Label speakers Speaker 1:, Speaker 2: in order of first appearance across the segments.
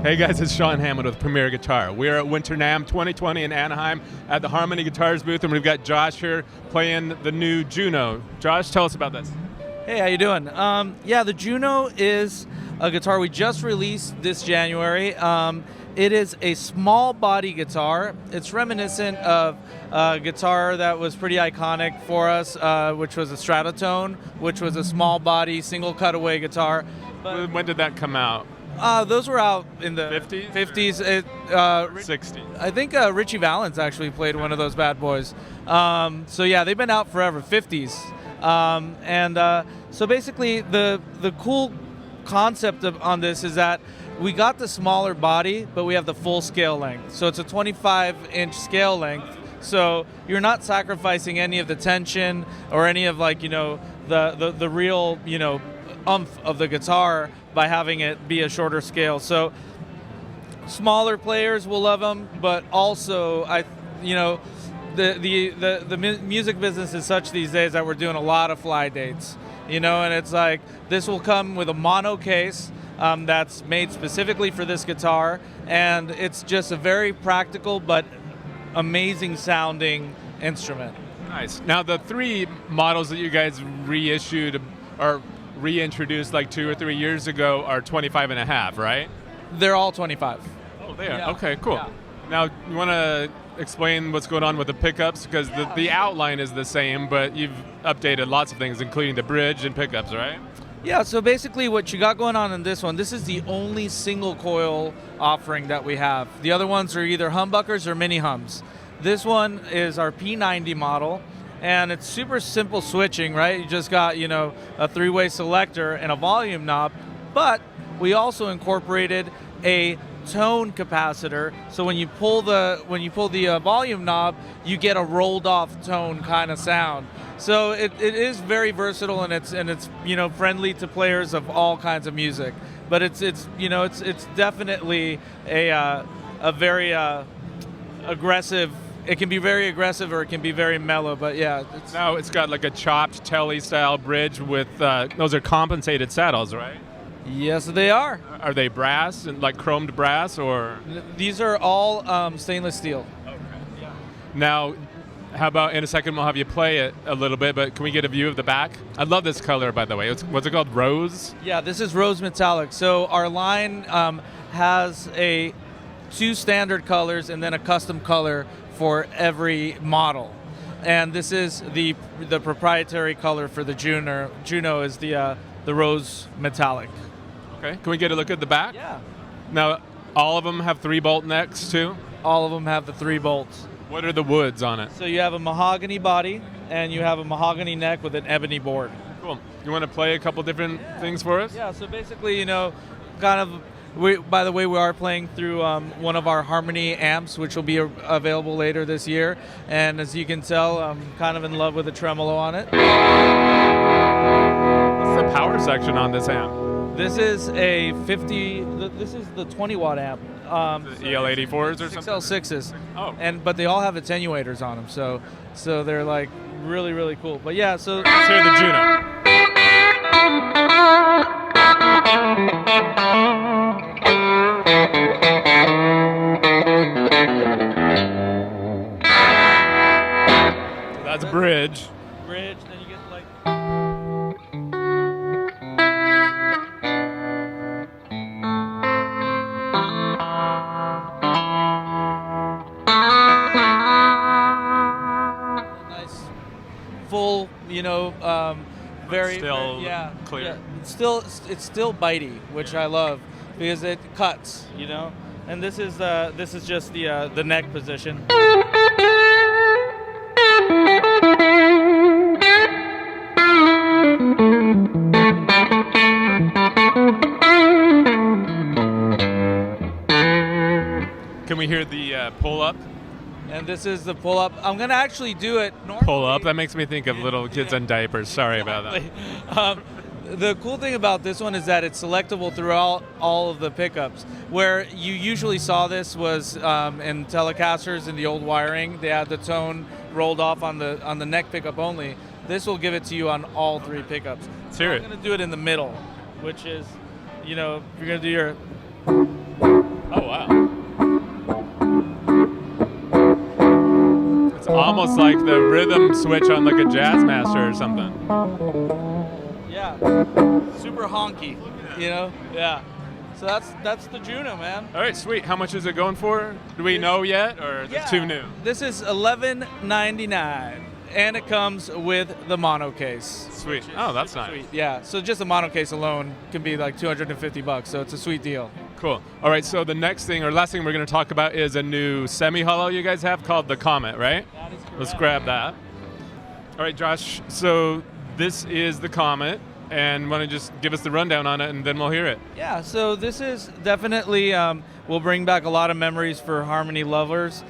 Speaker 1: Hey guys, it's Sean Hammond with Premier Guitar. We are at Winter NAMM 2020 in Anaheim at the Harmony Guitars booth, and we've got Josh here playing the new Juno. Josh, tell us about this.
Speaker 2: Hey, how you doing? Yeah, the Juno is a guitar we just released this January. It is a small body guitar. It's reminiscent of a guitar that was pretty iconic for us, which was a Stratotone, which was a small body, single cutaway guitar.
Speaker 1: But when did that come out?
Speaker 2: Those were out in the
Speaker 1: 50s?
Speaker 2: 50s.
Speaker 1: 60s.
Speaker 2: I think Richie Valens actually played one of those bad boys. So yeah, they've been out forever, 50s. So basically the cool concept on this is that we got the smaller body, but we have the full scale length. So it's a 25-inch scale length. So you're not sacrificing any of the tension or any of the real, oomph of the guitar by having it be a shorter scale. So smaller players will love them, but also the music business is such these days that we're doing a lot of fly dates, and it's like this will come with a mono case that's made specifically for this guitar, and it's just a very practical but amazing sounding instrument.
Speaker 1: Nice. Now the three models that you guys reissued or reintroduced like 2 or 3 years ago are 25 and a half, right?
Speaker 2: They're all 25.
Speaker 1: Oh, they are.
Speaker 2: Yeah.
Speaker 1: Okay, cool.
Speaker 2: Yeah.
Speaker 1: Now, you want to explain what's going on with the pickups? Because the outline is the same, but you've updated lots of things, including the bridge and pickups, right?
Speaker 2: Yeah, so basically what you got going on in this one, this is the only single coil offering that we have. The other ones are either humbuckers or mini hums. This one is our P90 model, and it's super simple switching, right? You just got, a three-way selector and a volume knob, but we also incorporated a tone capacitor, so when you pull the volume knob, you get a rolled off tone kind of sound. So it is very versatile, and it's friendly to players of all kinds of music. But it's definitely a very aggressive. It can be very aggressive or it can be very mellow, but yeah.
Speaker 1: Now it's got like a chopped telly style bridge with those are compensated saddles, right?
Speaker 2: Yes, they are.
Speaker 1: Are they brass and like chromed brass, or?
Speaker 2: These are all stainless steel.
Speaker 1: Okay. Yeah. Now, how about in a second we'll have you play it a little bit, but can we get a view of the back? I love this color, by the way. What's it called? Rose?
Speaker 2: Yeah, this is rose metallic. So our line has two standard colors and then a custom color for every model. And this is the proprietary color for the Juno. Juno is the rose metallic.
Speaker 1: Okay, can we get a look at the back?
Speaker 2: Yeah.
Speaker 1: Now, all of them have 3-bolt necks too?
Speaker 2: All of them have the 3 bolts.
Speaker 1: What are the woods on it?
Speaker 2: So you have a mahogany body and you have a mahogany neck with an ebony board.
Speaker 1: Cool. You want to play a couple different things for us?
Speaker 2: Yeah, so basically, by the way, we are playing through one of our Harmony amps, which will be available later this year. And as you can tell, I'm kind of in love with the tremolo on it.
Speaker 1: What's the power section on this amp?
Speaker 2: This is a 50. This is the 20-watt amp.
Speaker 1: The EL84s or something?
Speaker 2: XL6s.
Speaker 1: Oh.
Speaker 2: But they all have attenuators on them, so they're like really, really cool. But yeah, so
Speaker 1: let's hear the Juno. So that's bridge.
Speaker 2: Bridge, then you get like. Nice, full, very
Speaker 1: still
Speaker 2: yeah,
Speaker 1: clear.
Speaker 2: Yeah. It's still bitey, which I love because it cuts, And this is just the neck position.
Speaker 1: Can we hear the pull up?
Speaker 2: And this is the pull up. I'm gonna actually do it normally.
Speaker 1: Pull up? That makes me think of little kids in diapers. Sorry about that.
Speaker 2: The cool thing about this one is that it's selectable throughout all of the pickups. Where you usually saw this was in Telecasters in the old wiring. They had the tone rolled off on the neck pickup only. This will give it to you on all 3 pickups.
Speaker 1: Let's hear it.
Speaker 2: I'm gonna do it in the middle, which is, if you're gonna do your
Speaker 1: Oh, wow. It's almost like the rhythm switch on like a jazz master or something.
Speaker 2: Yeah, super honky, you know? Yeah. So that's the Juno, man.
Speaker 1: All right, sweet. How much is it going for? Do we know yet, or is it too new?
Speaker 2: This is $11.99, and it comes with the mono case.
Speaker 1: Sweet. Oh, that's nice.
Speaker 2: Sweet. Yeah. So just the mono case alone can be like $250. So it's a sweet deal.
Speaker 1: Cool. All right, so the next thing, or last thing we're going to talk about is a new semi-hollow you guys have called the Comet, right?
Speaker 2: That is correct.
Speaker 1: Let's grab that. All right, Josh, so this is the Comet, and want to just give us the rundown on it, and then we'll hear it.
Speaker 2: Yeah, so this is definitely, will bring back a lot of memories for Harmony lovers.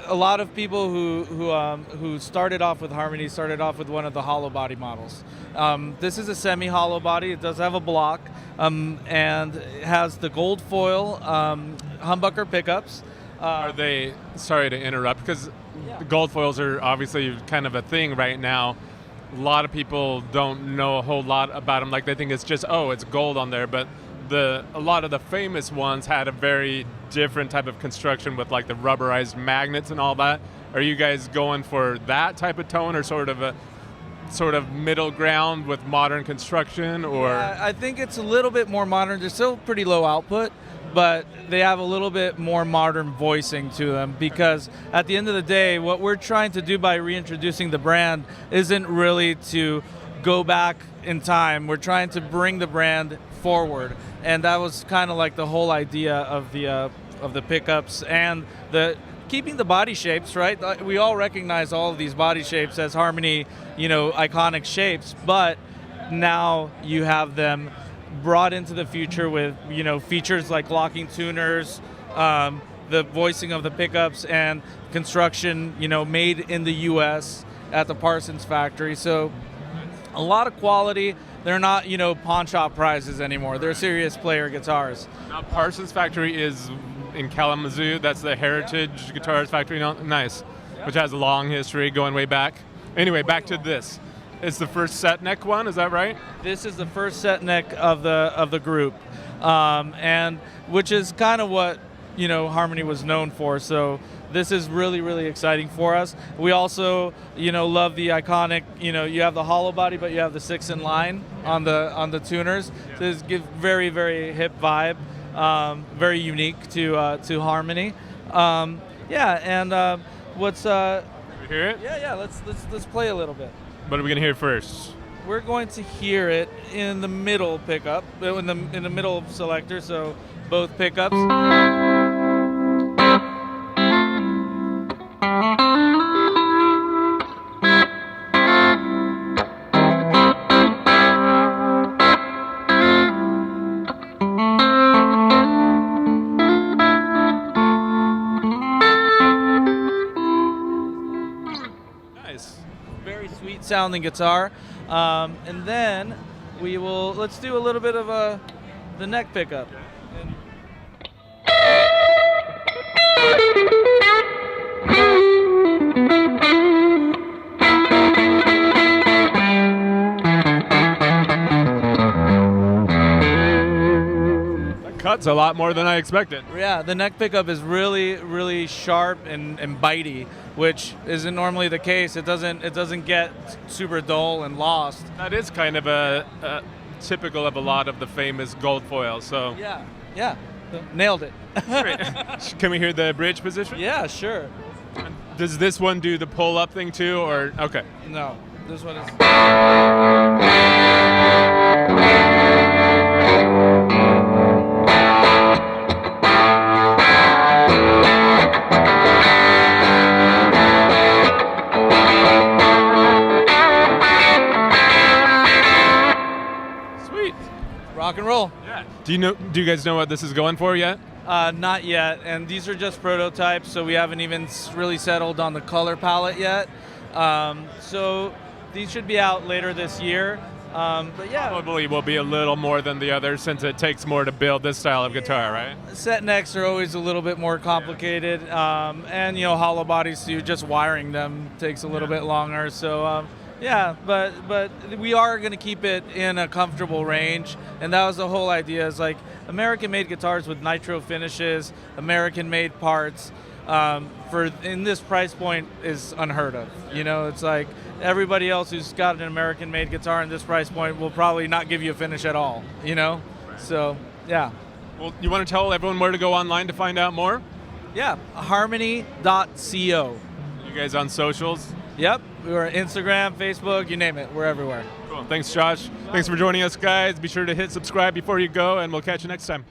Speaker 2: A lot of people who started off with Harmony started off with one of the hollow body models. This is a semi-hollow body. It does have a block, and it has the gold foil humbucker pickups.
Speaker 1: Are they, sorry to interrupt, because the gold foils are obviously kind of a thing right now. A lot of people don't know a whole lot about them. Like, they think it's just, oh, it's gold on there, but a lot of the famous ones had a very different type of construction with like the rubberized magnets and all that. Are you guys going for that type of tone, or sort of middle ground with modern construction, or?
Speaker 2: Yeah, I think it's a little bit more modern. They're still pretty low output, but they have a little bit more modern voicing to them, because at the end of the day, what we're trying to do by reintroducing the brand isn't really to go back in time. We're trying to bring the brand forward, and that was kind of like the whole idea of the pickups and the keeping the body shapes, right? We all recognize all of these body shapes as Harmony, iconic shapes, but now you have them brought into the future with, features like locking tuners, the voicing of the pickups, and construction, made in the U.S. at the Parsons factory. So a lot of quality. They're not, pawn shop prizes anymore. They're serious player guitars.
Speaker 1: Now, Parsons factory is in Kalamazoo. That's the Heritage Guitars factory. Nice. Which has a long history going way back. Anyway, back to this. It's the first set neck one, is that right?
Speaker 2: This is the first set neck of the group, and which is kind of what Harmony was known for. So this is really, really exciting for us. We also love the iconic. You have the hollow body, but you have the 6-in-line on the tuners. So this gives very, very hip vibe, very unique to Harmony. What's
Speaker 1: We hear it?
Speaker 2: Yeah. Let's play a little bit.
Speaker 1: What are we gonna hear first?
Speaker 2: We're going to hear it in the middle pickup, in the middle selector, so both pickups.
Speaker 1: Nice.
Speaker 2: Very sweet sounding guitar. And then let's do a little bit of the neck pickup. And
Speaker 1: That cuts a lot more than I expected.
Speaker 2: yeah, the neck pickup is really, really sharp and bitey, which isn't normally the case. It doesn't get super dull and lost.
Speaker 1: That is kind of a typical of a lot of the famous gold foils. So
Speaker 2: Yeah, nailed it.
Speaker 1: great. Can we hear the bridge position?
Speaker 2: Yeah, sure.
Speaker 1: Does this one do the pull up thing too, or okay?
Speaker 2: No, this one is.
Speaker 1: Sweet.
Speaker 2: Rock and roll.
Speaker 1: Yeah. Do you guys know what this is going for yet?
Speaker 2: Not yet, and these are just prototypes, so we haven't even really settled on the color palette yet. So these should be out later this year. But yeah,
Speaker 1: Probably will be a little more than the others, since it takes more to build this style of guitar, right?
Speaker 2: set necks are always a little bit more complicated, and hollow bodies, so just wiring them takes a little bit longer. So Yeah, but we are going to keep it in a comfortable range, and that was the whole idea. Is like American-made guitars with nitro finishes, American-made parts. In this price point is unheard of. You know, it's like everybody else who's got an American-made guitar in this price point will probably not give you a finish at all. You know, so yeah.
Speaker 1: Well, you want to tell everyone where to go online to find out more?
Speaker 2: Yeah, harmony.co.
Speaker 1: You guys on socials?
Speaker 2: Yep, we're on Instagram, Facebook, you name it. We're everywhere.
Speaker 1: Cool. Thanks, Josh. Thanks for joining us, guys. Be sure to hit subscribe before you go, and we'll catch you next time.